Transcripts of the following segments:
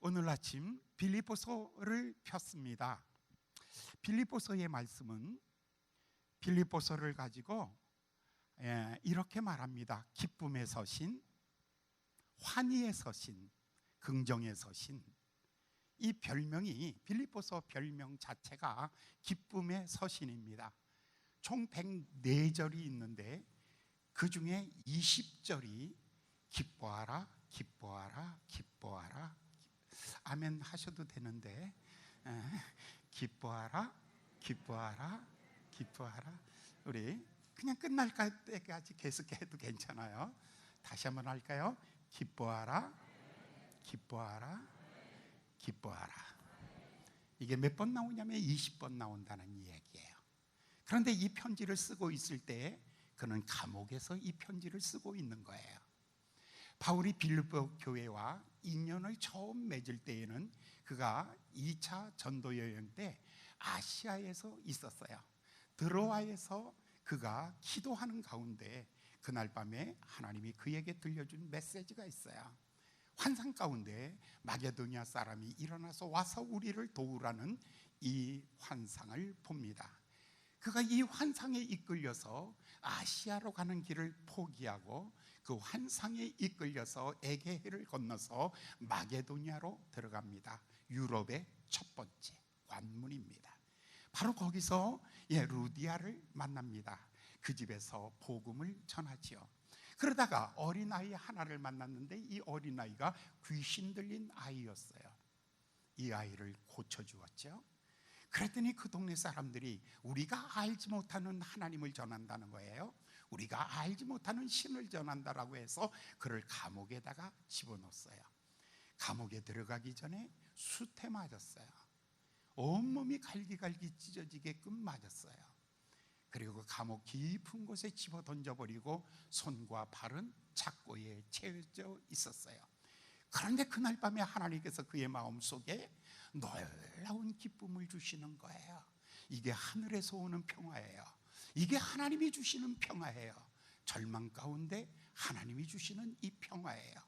오늘 아침 빌립보서를 폈습니다. 빌립보서의 말씀은 빌립보서를 가지고 이렇게 말합니다. 기쁨의 서신, 환희의 서신, 긍정의 서신. 이 별명이, 빌립보서 별명 자체가 기쁨의 서신입니다. 총 104절이 있는데 그 중에 20절이 기뻐하라, 기뻐하라, 기뻐하라. 아멘 하셔도 되는데, 기뻐하라, 기뻐하라, 기뻐하라. 우리 그냥 끝날 때까지 계속해도 괜찮아요. 다시 한번 할까요? 기뻐하라, 기뻐하라, 기뻐하라. 이게 몇 번 나오냐면 20번 나온다는 이야기예요. 그런데 이 편지를 쓰고 있을 때 그는 감옥에서 이 편지를 쓰고 있는 거예요. 바울이 빌립보 교회와 인연을 처음 맺을 때에는 그가 2차 전도 여행 때 아시아에서 있었어요. 드로아에서 그가 기도하는 가운데 그날 밤에 하나님이 그에게 들려준 메시지가 있어요. 환상 가운데 마게도니아 사람이 일어나서 와서 우리를 도우라는 이 환상을 봅니다. 그가 이 환상에 이끌려서 아시아로 가는 길을 포기하고 그 환상에 이끌려서 에게해를 건너서 마게도니아로 들어갑니다. 유럽의 첫 번째 관문입니다. 바로 거기서 루디아를 만납니다. 그 집에서 복음을 전하지요. 그러다가 어린아이 하나를 만났는데 이 어린아이가 귀신 들린 아이였어요. 이 아이를 고쳐주었죠. 그랬더니 그 동네 사람들이 우리가 알지 못하는 하나님을 전한다는 거예요. 우리가 알지 못하는 신을 전한다라고 해서 그를 감옥에다가 집어넣었어요. 감옥에 들어가기 전에 숯에 맞았어요. 온몸이 갈기갈기 찢어지게끔 맞았어요. 그리고 감옥 깊은 곳에 집어 던져버리고 손과 발은 착고에 채워져 있었어요. 그런데 그날 밤에 하나님께서 그의 마음속에 놀라운 기쁨을 주시는 거예요. 이게 하늘에서 오는 평화예요. 이게 하나님이 주시는 평화예요. 절망 가운데 하나님이 주시는 이 평화예요.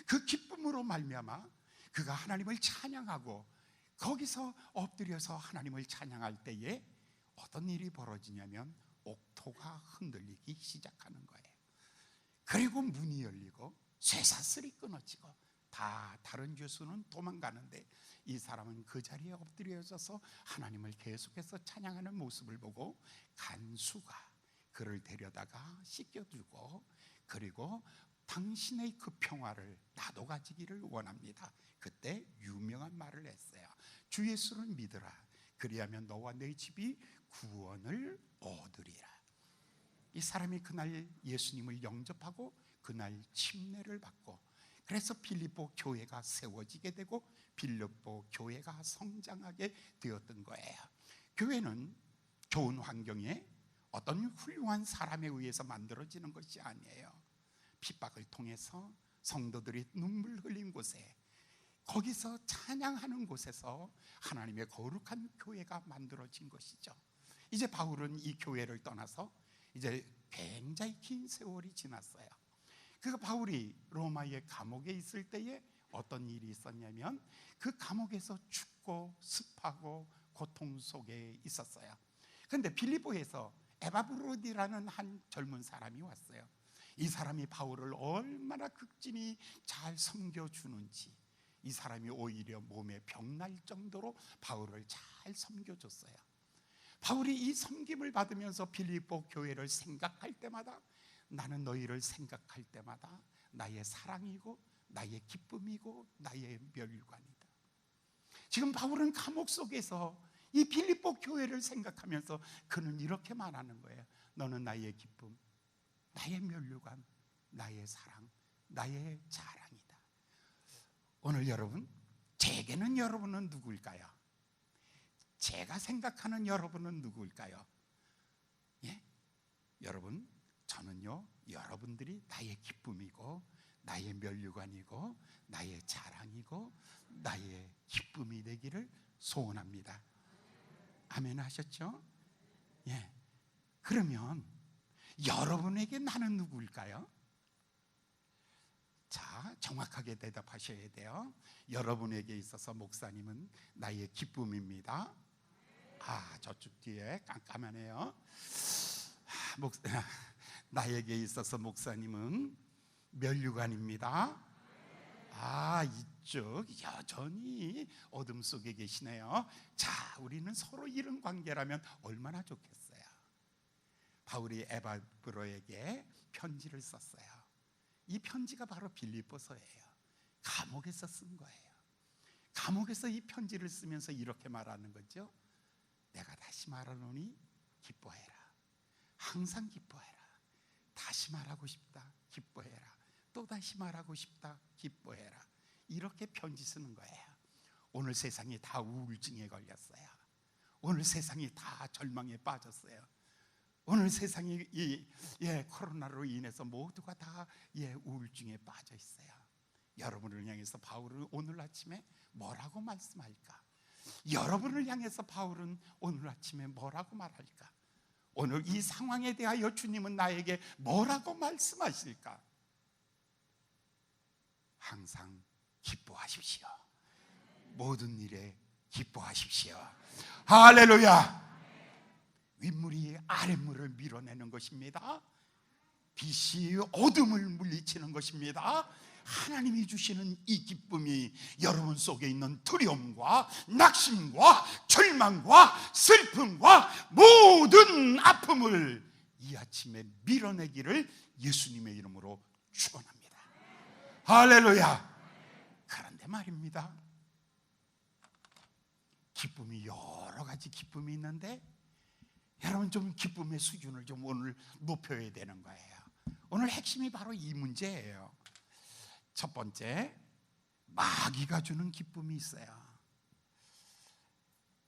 그 기쁨으로 말미암아 그가 하나님을 찬양하고 거기서 엎드려서 하나님을 찬양할 때에 어떤 일이 벌어지냐면 옥토가 흔들리기 시작하는 거예요. 그리고 문이 열리고 쇠사슬이 끊어지고 다 다른 죄수는 도망가는데 이 사람은 그 자리에 엎드려져서 하나님을 계속해서 찬양하는 모습을 보고 간수가 그를 데려다가 씻겨주고 그리고 당신의 그 평화를 나도 가지기를 원합니다. 그때 유명한 말을 했어요. 주 예수를 믿으라. 그리하면 너와 내 집이 구원을 얻으리라. 이 사람이 그날 예수님을 영접하고 그날 침례를 받고 그래서 빌립보 교회가 세워지게 되고 빌립보 교회가 성장하게 되었던 거예요. 교회는 좋은 환경에 어떤 훌륭한 사람에 의해서 만들어지는 것이 아니에요. 핍박을 통해서 성도들이 눈물 흘린 곳에 거기서 찬양하는 곳에서 하나님의 거룩한 교회가 만들어진 것이죠. 이제 바울은 이 교회를 떠나서 이제 굉장히 긴 세월이 지났어요. 그 바울이 로마의 감옥에 있을 때에 어떤 일이 있었냐면 그 감옥에서 춥고 습하고 고통 속에 있었어요. 그런데 빌립보에서 에바브로디라는 한 젊은 사람이 왔어요. 이 사람이 바울을 얼마나 극진히 잘 섬겨주는지 이 사람이 오히려 몸에 병날 정도로 바울을 잘 섬겨줬어요. 바울이 이 섬김을 받으면서 빌립보 교회를 생각할 때마다 나는 너희를 생각할 때마다 나의 사랑이고 나의 기쁨이고 나의 멸관이다. 지금 바울은 감옥 속에서 이 빌립보 교회를 생각하면서 그는 이렇게 말하는 거예요. 너는 나의 기쁨, 나의 멸관, 나의 사랑, 나의 자랑이다. 오늘 여러분, 제게는 여러분은 누구일까요? 제가 생각하는 여러분은 누구일까요? 예? 여러분, 저는요, 여러분들이 나의 기쁨이고 나의 면류관이고 나의 자랑이고 나의 기쁨이 되기를 소원합니다. 아멘 하셨죠? 예. 그러면 여러분에게 나는 누구일까요? 자, 정확하게 대답하셔야 돼요. 여러분에게 있어서 목사님은 나의 기쁨입니다. 저쪽 뒤에 깜깜하네요. 나에게 있어서 목사님은 면류관입니다. 이쪽 여전히 어둠 속에 계시네요. 자, 우리는 서로 이런 관계라면 얼마나 좋겠어요. 바울이 에바브로에게 편지를 썼어요. 이 편지가 바로 빌립보서예요. 감옥에서 쓴 거예요. 감옥에서 이 편지를 쓰면서 이렇게 말하는 거죠. 내가 다시 말하노니 기뻐해라. 항상 기뻐해라. 다시 말하고 싶다. 기뻐해라. 또 다시 말하고 싶다. 기뻐해라. 이렇게 편지 쓰는 거예요. 오늘 세상이 다 우울증에 걸렸어요. 오늘 세상이 다 절망에 빠졌어요. 오늘 세상이 코로나로 인해서 모두가 다 우울증에 빠져 있어요. 여러분을 향해서 바울은 오늘 아침에 뭐라고 말씀할까? 여러분을 향해서 바울은 오늘 아침에 뭐라고 말할까? 오늘 이 상황에 대하여 주님은 나에게 뭐라고 말씀하실까? 항상 기뻐하십시오. 모든 일에 기뻐하십시오. 할렐루야. 윗물이 아랫물을 밀어내는 것입니다. 빛이 어둠을 물리치는 것입니다. 하나님이 주시는 이 기쁨이 여러분 속에 있는 두려움과 낙심과 절망과 슬픔과 모든 아픔을 이 아침에 밀어내기를 예수님의 이름으로 축원합니다. 할렐루야. 그런데 말입니다, 기쁨이 여러 가지 기쁨이 있는데 여러분 좀 기쁨의 수준을 좀 오늘 높여야 되는 거예요. 오늘 핵심이 바로 이 문제예요. 첫 번째, 마귀가 주는 기쁨이 있어요.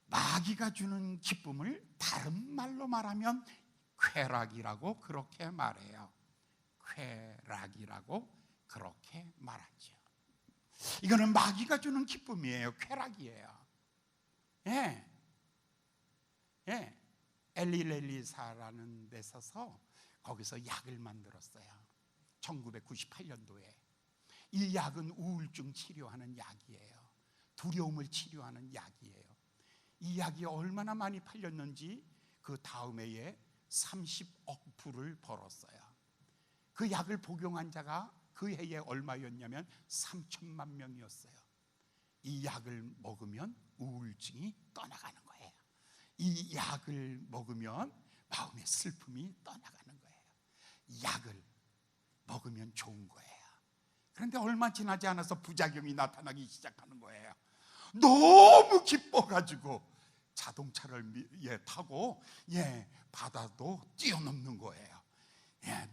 마귀가 주는 기쁨을 다른 말로 말하면 쾌락이라고 그렇게 말해요. 쾌락이라고 그렇게 말하죠. 이거는 마귀가 주는 기쁨이에요. 쾌락이에요. 엘리사라는 데 서서 거기서 약을 만들었어요. 1998년도에. 이 약은 우울증 치료하는 약이에요. 두려움을 치료하는 약이에요. 이 약이 얼마나 많이 팔렸는지 그 다음 해에 30억 불을 벌었어요. 그 약을 복용한 자가 그 해에 얼마였냐면 3천만 명이었어요. 이 약을 먹으면 우울증이 떠나가는 거예요. 이 약을 먹으면 마음의 슬픔이 떠나가는 거예요. 약을 먹으면 좋은 거예요. 그런데 얼마 지나지 않아서 부작용이 나타나기 시작하는 거예요. 너무 기뻐가지고 자동차를 타고 바다도 뛰어넘는 거예요.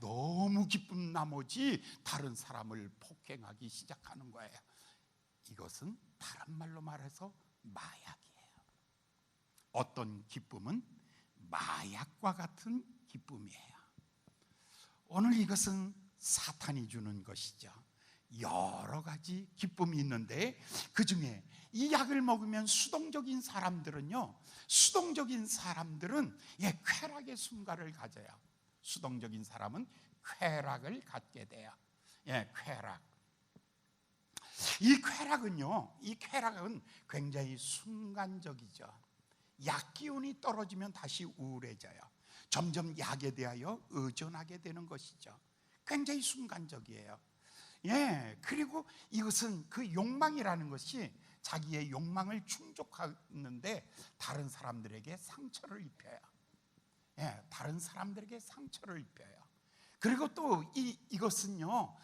너무 기쁜 나머지 다른 사람을 폭행하기 시작하는 거예요. 이것은 다른 말로 말해서 마약이에요. 어떤 기쁨은 마약과 같은 기쁨이에요. 오늘 이것은 사탄이 주는 것이죠. 여러 가지 기쁨이 있는데 그 중에 이 약을 먹으면 수동적인 사람들은 쾌락의 순간을 가져요. 수동적인 사람은 쾌락을 갖게 돼요. 쾌락. 이 쾌락은 굉장히 순간적이죠. 약 기운이 떨어지면 다시 우울해져요. 점점 약에 대하여 의존하게 되는 것이죠. 굉장히 순간적이에요. 그리고 이것은 그 욕망이라는 것이 자기의 욕망을 충족하는데 다른 사람들에게 상처를 입혀요. 다른 사람들에게 상처를 입혀요. 그리고 또 이것은요,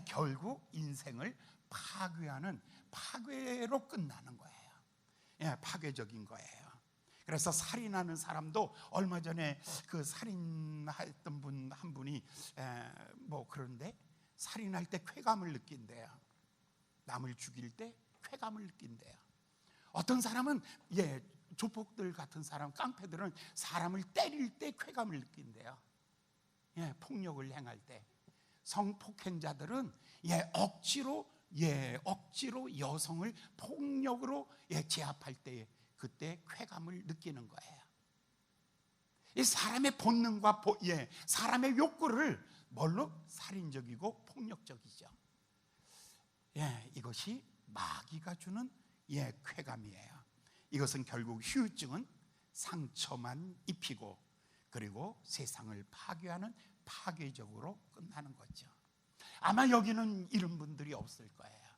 결국 인생을 파괴하는 파괴로 끝나는 거예요. 파괴적인 거예요. 그래서 살인하는 사람도 얼마 전에 그 살인했던 분 한 분이 그런데 살인할 때 쾌감을 느낀대요. 남을 죽일 때 쾌감을 느낀대요. 어떤 사람은 조폭들 같은 사람, 깡패들은 사람을 때릴 때 쾌감을 느낀대요. 폭력을 행할 때. 성폭행자들은 억지로 여성을 폭력으로 제압할 때 그때 쾌감을 느끼는 거예요. 이 사람의 본능과 사람의 욕구를 뭘로? 살인적이고 폭력적이죠. 이것이 마귀가 주는 쾌감이에요. 이것은 결국 후유증은 상처만 입히고 그리고 세상을 파괴하는 파괴적으로 끝나는 거죠. 아마 여기는 이런 분들이 없을 거예요.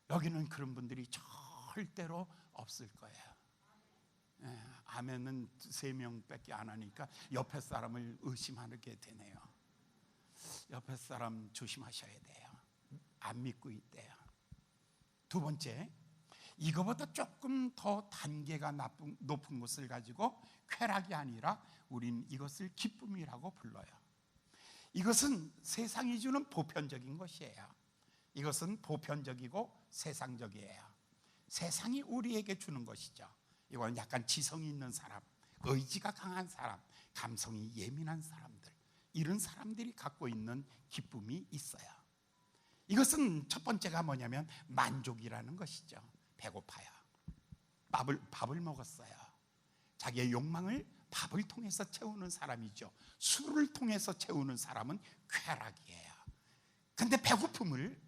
여기는 그런 분들이 절대로 없을 거예요. 아멘은 3명밖에 안 하니까 옆에 사람을 의심하게 되네요. 옆에 사람 조심하셔야 돼요. 안 믿고 있대요. 두 번째, 이거보다 조금 더 단계가 높은 것을 가지고 쾌락이 아니라 우린 이것을 기쁨이라고 불러요. 이것은 세상이 주는 보편적인 것이에요. 이것은 보편적이고 세상적이에요. 세상이 우리에게 주는 것이죠. 이건 약간 지성이 있는 사람, 의지가 강한 사람, 감성이 예민한 사람들, 이런 사람들이 갖고 있는 기쁨이 있어요. 이것은 첫 번째가 뭐냐면 만족이라는 것이죠. 배고파요. 밥을 먹었어요. 자기의 욕망을 밥을 통해서 채우는 사람이죠. 술을 통해서 채우는 사람은 쾌락이에요. 근데 배고픔을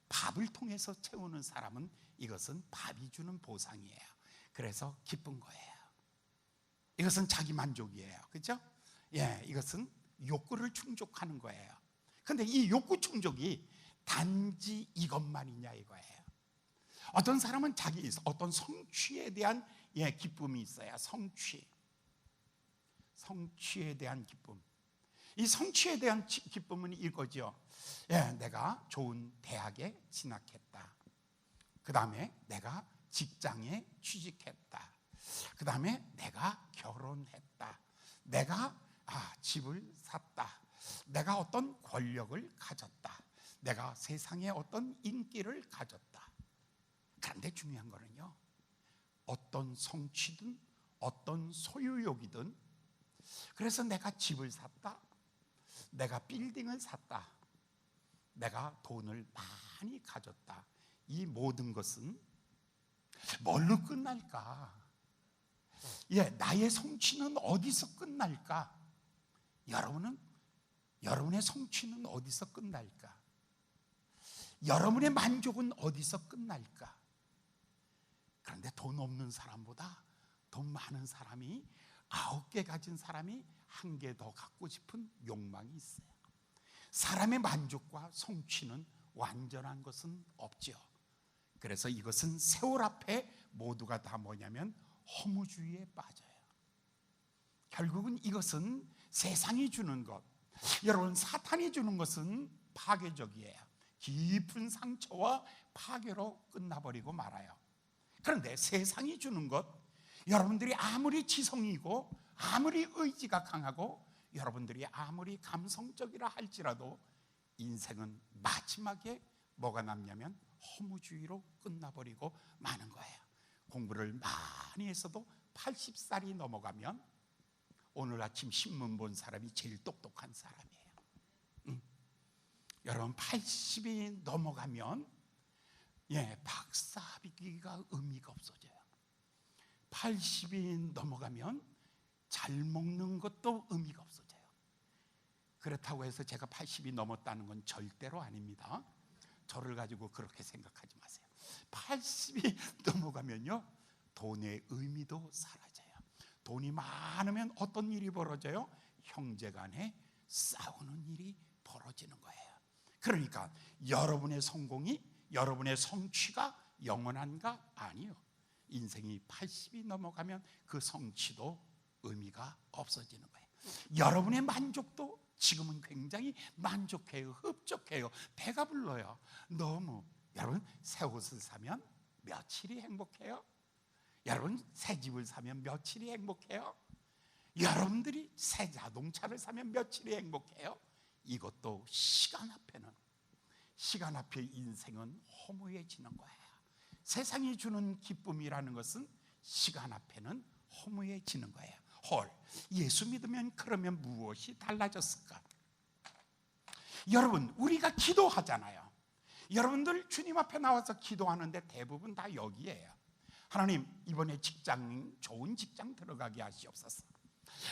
밥을 통해서 채우는 사람은 이것은 밥이 주는 보상이에요. 그래서 기쁜 거예요. 이것은 자기 만족이에요. 그렇죠? 이것은 욕구를 충족하는 거예요. 근데 이 욕구 충족이 단지 이것만이냐 이거예요. 어떤 사람은 자기 어떤 성취에 대한 기쁨이 있어요. 성취에 대한 기쁨. 이 성취에 대한 기쁨은 이거죠. 내가 좋은 대학에 진학했다. 그 다음에 내가 직장에 취직했다. 그 다음에 내가 결혼했다. 내가 집을 샀다. 내가 어떤 권력을 가졌다. 내가 세상에 어떤 인기를 가졌다. 그런데 중요한 거는요, 어떤 성취든 어떤 소유욕이든, 그래서 내가 집을 샀다, 내가 빌딩을 샀다, 내가 돈을 많이 가졌다, 이 모든 것은 뭘로 끝날까? 나의 성취는 어디서 끝날까? 여러분의 성취는 어디서 끝날까? 여러분의 만족은 어디서 끝날까? 그런데 돈 없는 사람보다 돈 많은 사람이 9개 가진 사람이 1개 더 갖고 싶은 욕망이 있어요. 사람의 만족과 성취는 완전한 것은 없죠. 그래서 이것은 세월 앞에 모두가 다 뭐냐면 허무주의에 빠져요. 결국은 이것은 세상이 주는 것, 여러분 사탄이 주는 것은 파괴적이에요. 깊은 상처와 파괴로 끝나버리고 말아요. 그런데 세상이 주는 것, 여러분들이 아무리 지성이고 아무리 의지가 강하고 여러분들이 아무리 감성적이라 할지라도 인생은 마지막에 뭐가 남냐면 허무주의로 끝나버리고 마는 거예요. 공부를 많이 했어도 80살이 넘어가면, 오늘 아침 신문 본 사람이 제일 똑똑한 사람이에요. 여러분 80이 넘어가면 박사 학위가 의미가 없어져요. 80이 넘어가면 잘 먹는 것도 의미가 없어져요. 그렇다고 해서 제가 80이 넘었다는 건 절대로 아닙니다. 저를 가지고 그렇게 생각하지 마세요. 80이 넘어가면요, 돈의 의미도 사라져요. 돈이 많으면 어떤 일이 벌어져요? 형제간에 싸우는 일이 벌어지는 거예요. 그러니까 여러분의 성공이, 여러분의 성취가 영원한가? 아니요. 인생이 80이 넘어가면 그 성취도 의미가 없어지는 거예요. 여러분의 만족도 지금은 굉장히 만족해요. 흡족해요. 배가 불러요. 너무. 여러분 새 옷을 사면 며칠이 행복해요? 여러분 새 집을 사면 며칠이 행복해요? 여러분들이 새 자동차를 사면 며칠이 행복해요? 이것도 시간 앞에 인생은 허무해지는 거예요. 세상이 주는 기쁨이라는 것은 시간 앞에는 허무해지는 거예요. 예수 믿으면 그러면 무엇이 달라졌을까? 여러분, 우리가 기도하잖아요. 여러분들 주님 앞에 나와서 기도하는데 대부분 다 여기에요. 하나님, 이번에 좋은 직장 들어가게 하시옵소서.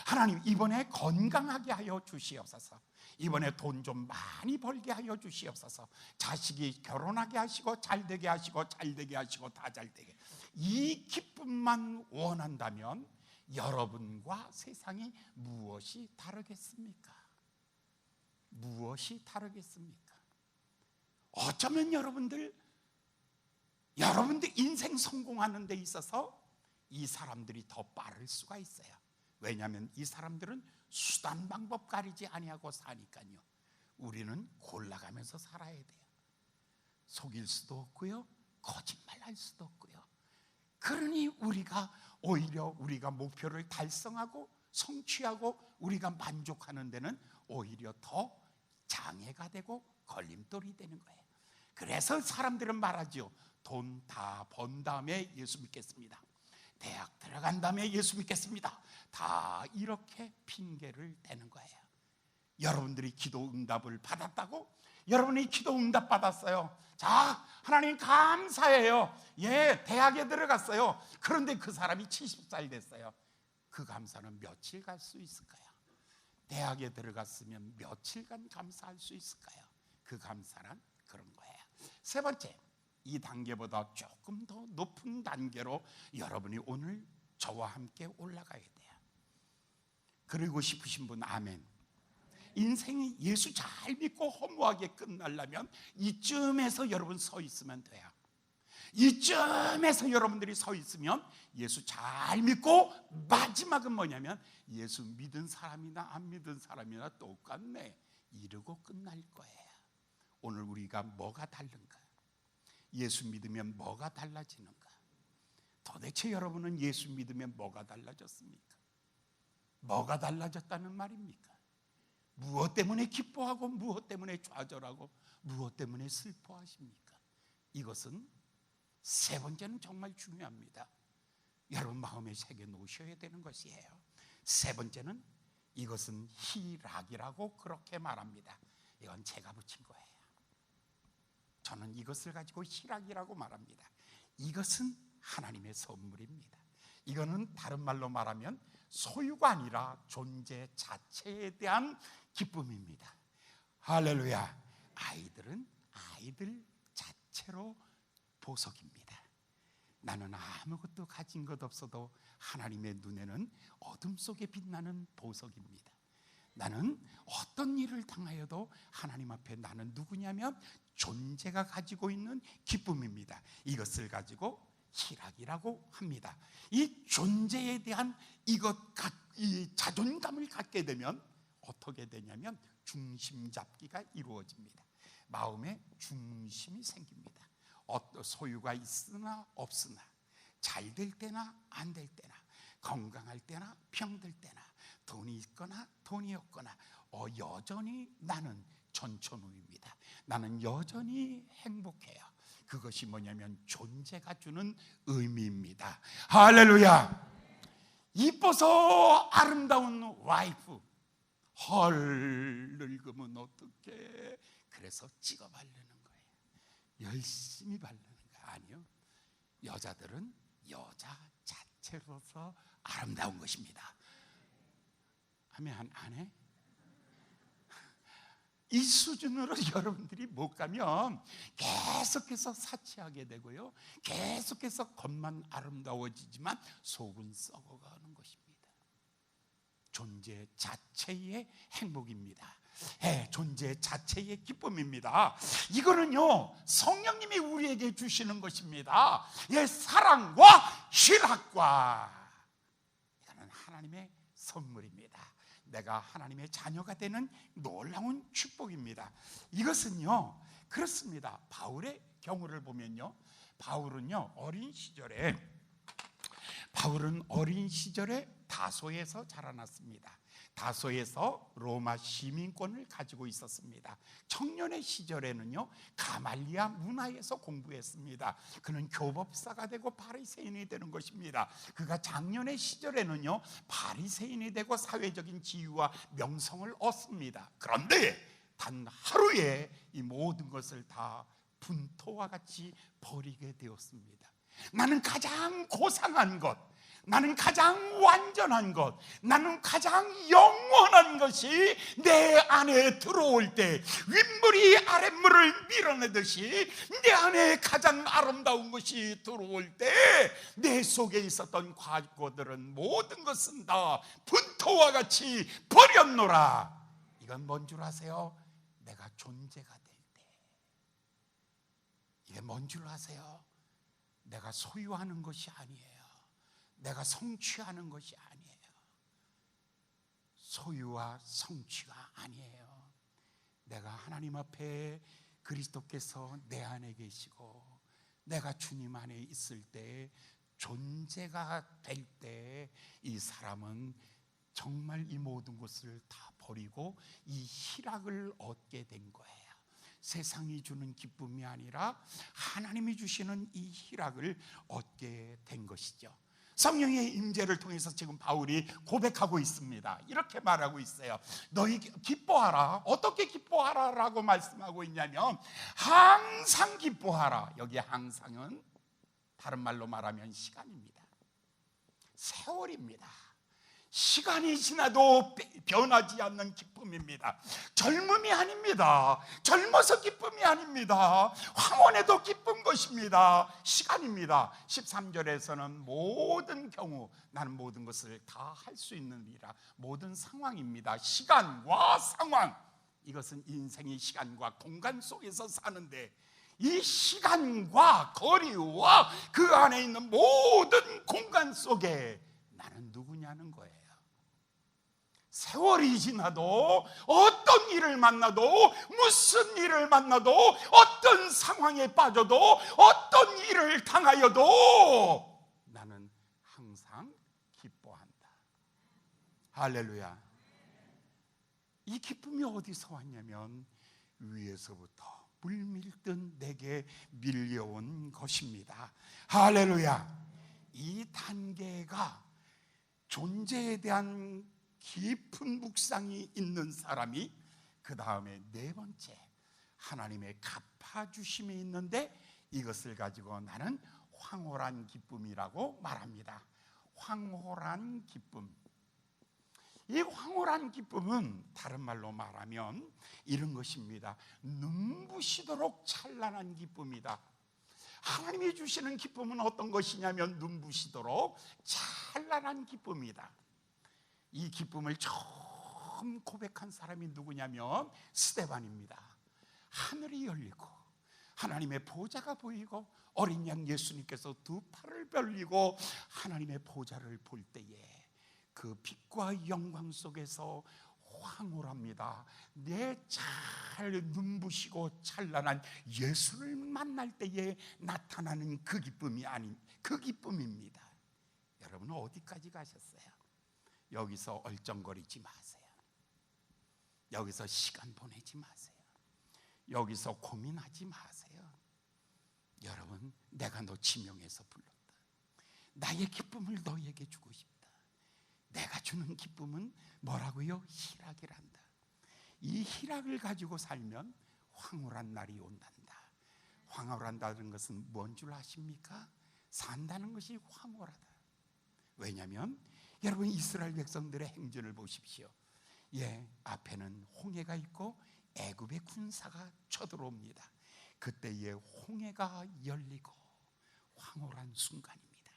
하나님, 이번에 건강하게 하여 주시옵소서. 이번에 돈 좀 많이 벌게 하여 주시옵소서. 자식이 결혼하게 하시고 잘되게 하시고 잘되게 하시고 다 잘되게. 이 기쁨만 원한다면 여러분과 세상이 무엇이 다르겠습니까? 무엇이 다르겠습니까? 어쩌면 여러분들 인생 성공하는 데 있어서 이 사람들이 더 빠를 수가 있어요. 왜냐하면 이 사람들은 수단 방법 가리지 아니하고 사니까요. 우리는 골라가면서 살아야 돼요. 속일 수도 없고요, 거짓말할 수도 없고요. 그러니 오히려 우리가 목표를 달성하고 성취하고 우리가 만족하는 데는 오히려 더 장애가 되고 걸림돌이 되는 거예요. 그래서 사람들은 말하죠. 돈 다 번 다음에 예수 믿겠습니다. 대학 들어간 다음에 예수 믿겠습니다. 다 이렇게 핑계를 대는 거예요. 여러분들이 기도 응답을 받았다고? 여러분이 기도 응답 받았어요. 자, 하나님 감사해요. 예, 대학에 들어갔어요. 그런데 그 사람이 70살 됐어요. 그 감사는 며칠 갈 수 있을까요? 대학에 들어갔으면 며칠간 감사할 수 있을까요? 그 감사란 그런 거예요. 세 번째, 이 단계보다 조금 더 높은 단계로 여러분이 오늘 저와 함께 올라가야 돼요. 그러고 싶으신 분 아멘. 인생이 예수 잘 믿고 허무하게 끝나려면 이쯤에서 여러분 서 있으면 돼요. 이쯤에서 여러분들이 서 있으면 예수 잘 믿고 마지막은 뭐냐면 예수 믿은 사람이나 안 믿은 사람이나 똑같네 이러고 끝날 거예요. 오늘 우리가 뭐가 다른가? 예수 믿으면 뭐가 달라지는가? 도대체 여러분은 예수 믿으면 뭐가 달라졌습니까? 뭐가 달라졌다는 말입니까? 무엇 때문에 기뻐하고 무엇 때문에 좌절하고 무엇 때문에 슬퍼하십니까? 이것은 세 번째는 정말 중요합니다. 여러분 마음에 새겨 놓으셔야 되는 것이에요. 세 번째는 이것은 희락이라고 그렇게 말합니다. 이건 제가 붙인 거예요. 저는 이것을 가지고 희락이라고 말합니다. 이것은 하나님의 선물입니다. 이거는 다른 말로 말하면 소유가 아니라 존재 자체에 대한 기쁨입니다. 할렐루야. 아이들은 아이들 자체로 보석입니다. 나는 아무것도 가진 것 없어도 하나님의 눈에는 어둠 속에 빛나는 보석입니다. 나는 어떤 일을 당하여도 하나님 앞에 나는 누구냐면 존재가 가지고 있는 기쁨입니다. 이것을 가지고 희락이라고 합니다. 이 존재에 대한 이 자존감을 갖게 되면 어떻게 되냐면 중심 잡기가 이루어집니다. 마음에 중심이 생깁니다. 소유가 있으나 없으나, 잘 될 때나 안 될 때나, 건강할 때나 병들 때나, 돈이 있거나 돈이 없거나 여전히 나는 전천후입니다. 나는 여전히 행복해요. 그것이 뭐냐면 존재가 주는 의미입니다. 할렐루야. 이뻐서 아름다운 와이프 헐 늙으면 어떡해. 그래서 찍어 바르는 거예요. 열심히 바르는 거 아니요. 여자들은 여자 자체로서 아름다운 것입니다. 하면 안 해? 이 수준으로 여러분들이 못 가면 계속해서 사치하게 되고요, 계속해서 겉만 아름다워지지만 속은 썩어가는 것입니다. 존재 자체의 행복입니다. 존재 자체의 기쁨입니다. 이거는요 성령님이 우리에게 주시는 것입니다. 사랑과 희락과, 이거는 하나님의 선물입니다. 내가 하나님의 자녀가 되는 놀라운 축복입니다. 이것은요 그렇습니다. 바울의 경우를 보면요, 바울은 어린 시절에 다소에서 자라났습니다. 다소에서 로마 시민권을 가지고 있었습니다. 청년의 시절에는요 가말리아 문화에서 공부했습니다. 그는 교법사가 되고 바리새인이 되는 것입니다. 그가 장년의 시절에는요 바리새인이 되고 사회적인 지위와 명성을 얻습니다. 그런데 단 하루에 이 모든 것을 다 분토와 같이 버리게 되었습니다. 나는 가장 고상한 것, 나는 가장 완전한 것, 나는 가장 영원한 것이 내 안에 들어올 때, 윗물이 아랫물을 밀어내듯이 내 안에 가장 아름다운 것이 들어올 때 내 속에 있었던 과거들은 모든 것은 다 분토와 같이 버렸노라. 이건 뭔 줄 아세요? 내가 존재가 될 때. 이게 뭔 줄 아세요? 내가 소유하는 것이 아니에요. 내가 성취하는 것이 아니에요. 소유와 성취가 아니에요. 내가 하나님 앞에 그리스도께서 내 안에 계시고 내가 주님 안에 있을 때 존재가 될 때 이 사람은 정말 이 모든 것을 다 버리고 이 희락을 얻게 된 거예요. 세상이 주는 기쁨이 아니라 하나님이 주시는 이 희락을 얻게 된 것이죠. 성령의 임재를 통해서 지금 바울이 고백하고 있습니다. 이렇게 말하고 있어요. 너희 기뻐하라. 어떻게 기뻐하라라고 말씀하고 있냐면 항상 기뻐하라. 여기 항상은 다른 말로 말하면 시간입니다. 세월입니다. 시간이 지나도 변하지 않는 기쁨입니다. 젊음이 아닙니다. 젊어서 기쁨이 아닙니다. 황혼에도 기쁜 것입니다. 시간입니다. 13절에서는 모든 경우 나는 모든 것을 다 할 수 있느니라. 모든 상황입니다. 시간과 상황, 이것은 인생의 시간과 공간 속에서 사는데 이 시간과 거리와 그 안에 있는 모든 공간 속에 나는 누구냐는 거예요. 세월이 지나도 어떤 일을 만나도 무슨 일을 만나도 어떤 상황에 빠져도 어떤 일을 당하여도 나는 항상 기뻐한다. 할렐루야. 이 기쁨이 어디서 왔냐면 위에서부터 물밀듯 내게 밀려온 것입니다. 할렐루야. 이 단계가 존재에 대한 깊은 묵상이 있는 사람이 그 다음에 네 번째 하나님의 갚아주심이 있는데 이것을 가지고 나는 황홀한 기쁨이라고 말합니다. 황홀한 기쁨. 이 황홀한 기쁨은 다른 말로 말하면 이런 것입니다. 눈부시도록 찬란한 기쁨이다. 하나님이 주시는 기쁨은 어떤 것이냐면 눈부시도록 찬란한 기쁨이다. 이 기쁨을 처음 고백한 사람이 누구냐면 스데반입니다. 하늘이 열리고 하나님의 보좌가 보이고 어린 양 예수님께서 두 팔을 벌리고 하나님의 보좌를 볼 때에 그 빛과 영광 속에서 황홀합니다. 내 잘 눈부시고 찬란한 예수를 만날 때에 나타나는 그 기쁨이 아닌 그 기쁨입니다. 여러분은 어디까지 가셨어요? 여기서 얼쩡거리지 마세요. 여기서 시간 보내지 마세요. 여기서 고민하지 마세요. 여러분, 내가 너 지명해서 불렀다. 나의 기쁨을 너에게 주고 싶다. 내가 주는 기쁨은 뭐라고요? 희락이란다. 이 희락을 가지고 살면 황홀한 날이 온단다. 황홀한다는 것은 뭔 줄 아십니까? 산다는 것이 황홀하다. 왜냐하면 여러분 이스라엘 백성들의 행진을 보십시오. 앞에는 홍해가 있고 애굽의 군사가 쳐들어옵니다. 그때에 홍해가 열리고 황홀한 순간입니다.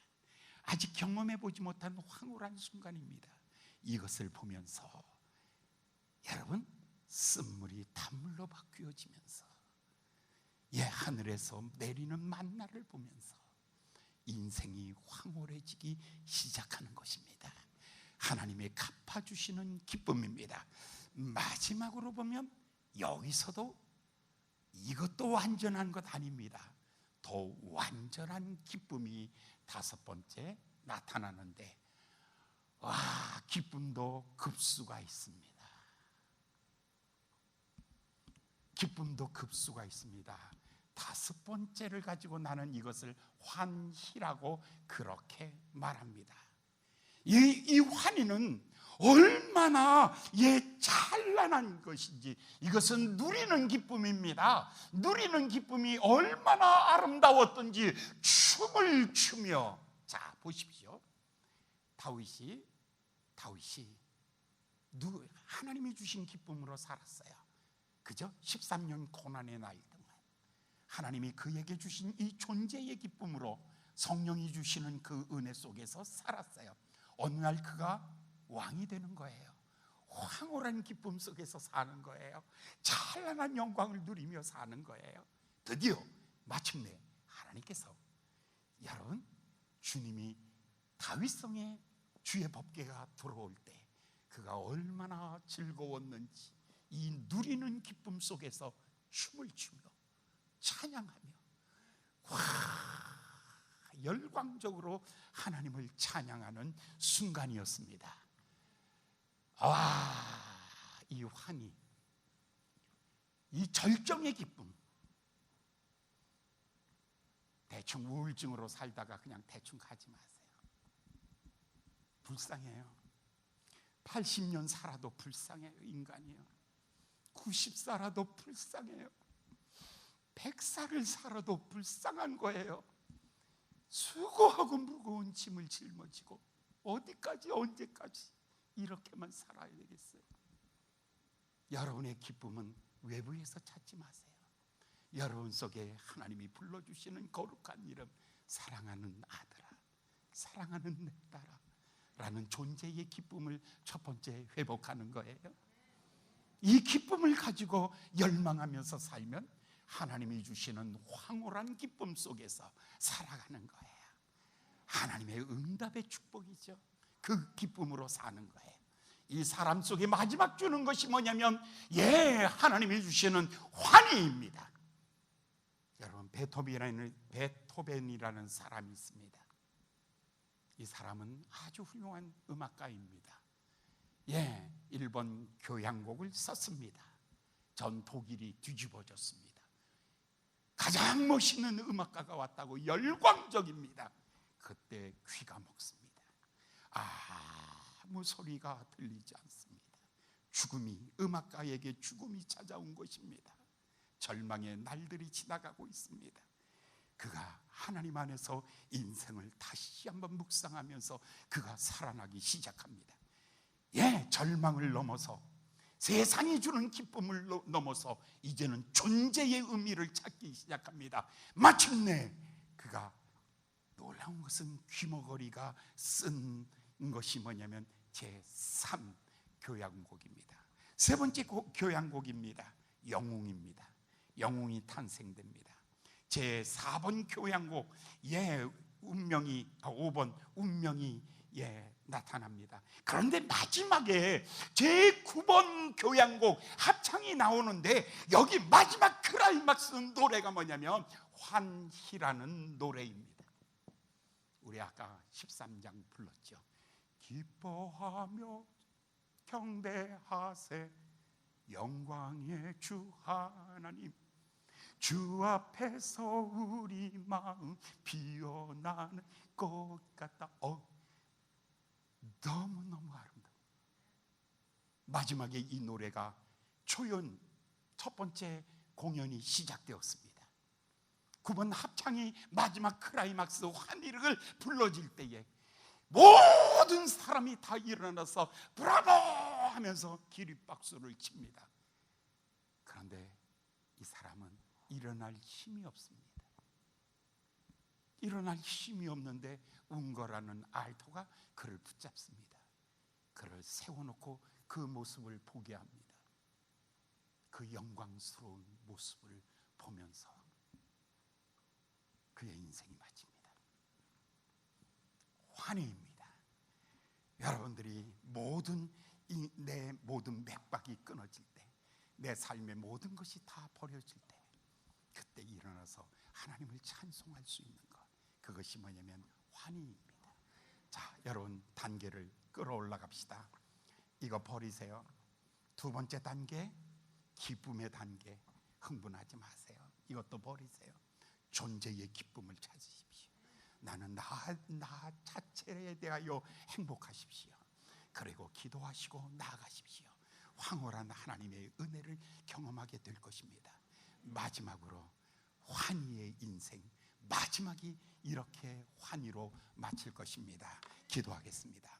아직 경험해보지 못한 황홀한 순간입니다. 이것을 보면서 여러분 쓴물이 단물로 바뀌어지면서 하늘에서 내리는 만나를 보면서 인생이 황홀해지기 시작하는 것입니다. 하나님의 갚아주시는 기쁨입니다. 마지막으로 보면 여기서도 이것도 완전한 것 아닙니다. 더 완전한 기쁨이 다섯 번째 나타나는데 기쁨도 급수가 있습니다. 기쁨도 급수가 있습니다. 다섯 번째를 가지고 나는 이것을 환희라고 그렇게 말합니다. 이 환희는 얼마나 찬란한 것인지, 이것은 누리는 기쁨입니다. 누리는 기쁨이 얼마나 아름다웠던지 춤을 추며, 자 보십시오. 다윗이 하나님이 주신 기쁨으로 살았어요. 그저 13년 고난의 나이 동안 하나님이 그에게 주신 이 존재의 기쁨으로 성령이 주시는 그 은혜 속에서 살았어요. 어느 날 그가 왕이 되는 거예요. 황홀한 기쁨 속에서 사는 거예요. 찬란한 영광을 누리며 사는 거예요. 드디어 마침내 하나님께서, 여러분, 주님이 다윗성에 주의 법궤가 들어올 때 그가 얼마나 즐거웠는지 이 누리는 기쁨 속에서 춤을 추며 찬양하며 열광적으로 하나님을 찬양하는 순간이었습니다. 이 환희, 이 절정의 기쁨. 대충 우울증으로 살다가 그냥 대충 가지 마세요. 불쌍해요. 80년 살아도 불쌍해요. 인간이요. 90 살아도 불쌍해요. 100살을 살아도 불쌍한 거예요. 수고하고 무거운 짐을 짊어지고 어디까지, 언제까지 이렇게만 살아야 되겠어요? 여러분의 기쁨은 외부에서 찾지 마세요. 여러분 속에 하나님이 불러주시는 거룩한 이름, 사랑하는 아들아, 사랑하는 내 딸아 라는 존재의 기쁨을 첫 번째 회복하는 거예요. 이 기쁨을 가지고 열망하면서 살면 하나님이 주시는 황홀한 기쁨 속에서 살아가는 거예요. 하나님의 응답의 축복이죠. 그 기쁨으로 사는 거예요. 이 사람 속에 마지막 주는 것이 뭐냐면 하나님이 주시는 환희입니다. 여러분, 베토벤이라는 사람이 있습니다. 이 사람은 아주 훌륭한 음악가입니다. 일본 교향곡을 썼습니다. 전 독일이 뒤집어졌습니다. 가장 멋있는 음악가가 왔다고 열광적입니다. 그때 귀가 먹습니다. 아무 소리가 들리지 않습니다. 음악가에게 죽음이 찾아온 것입니다. 절망의 날들이 지나가고 있습니다. 그가 하나님 안에서 인생을 다시 한번 묵상하면서 그가 살아나기 시작합니다. 절망을 넘어서 세상이 주는 기쁨을 넘어서 이제는 존재의 의미를 찾기 시작합니다. 마침내 그가, 놀라운 것은 귀머거리가 쓴 것이 뭐냐면 제3 교향곡입니다. 세 번째 교향곡입니다. 영웅입니다. 영웅이 탄생됩니다. 제4번 교향곡, 5번 운명이 나타납니다. 그런데 마지막에 제9번 교향곡 합창이 나오는데 여기 마지막 클라이막스 노래가 뭐냐면 환희라는 노래입니다. 우리 아까 13장 불렀죠. 기뻐하며 경배하세 영광의 주 하나님, 주 앞에서 우리 마음 피어나는 것 같다. 너무너무 아름다워. 마지막에 이 노래가 초연 첫 번째 공연이 시작되었습니다. 9번 합창이 마지막 클라이막스 환희를 불러질 때에 모든 사람이 다 일어나서 브라보 하면서 기립박수를 칩니다. 그런데 이 사람은 일어날 힘이 없습니다. 일어날 힘이 없는데 운거라는 알토가 그를 붙잡습니다. 그를 세워놓고 그 모습을 보게 합니다. 그 영광스러운 모습을 보면서 그의 인생이 마칩니다. 환희입니다. 여러분들이 내 모든 맥박이 끊어질 때, 내 삶의 모든 것이 다 버려질 때, 그때 일어나서 하나님을 찬송할 수 있는 것, 그것이 뭐냐면 환희입니다. 자, 여러분, 단계를 끌어올라 갑시다. 이거 버리세요. 두 번째 단계, 기쁨의 단계. 흥분하지 마세요. 이것도 버리세요. 존재의 기쁨을 찾으십시오. 나는 나 자체에 대하여 행복하십시오. 그리고 기도하시고 나아가십시오. 황홀한 하나님의 은혜를 경험하게 될 것입니다. 마지막으로 환희의 인생, 마지막이 이렇게 환희로 마칠 것입니다. 기도하겠습니다.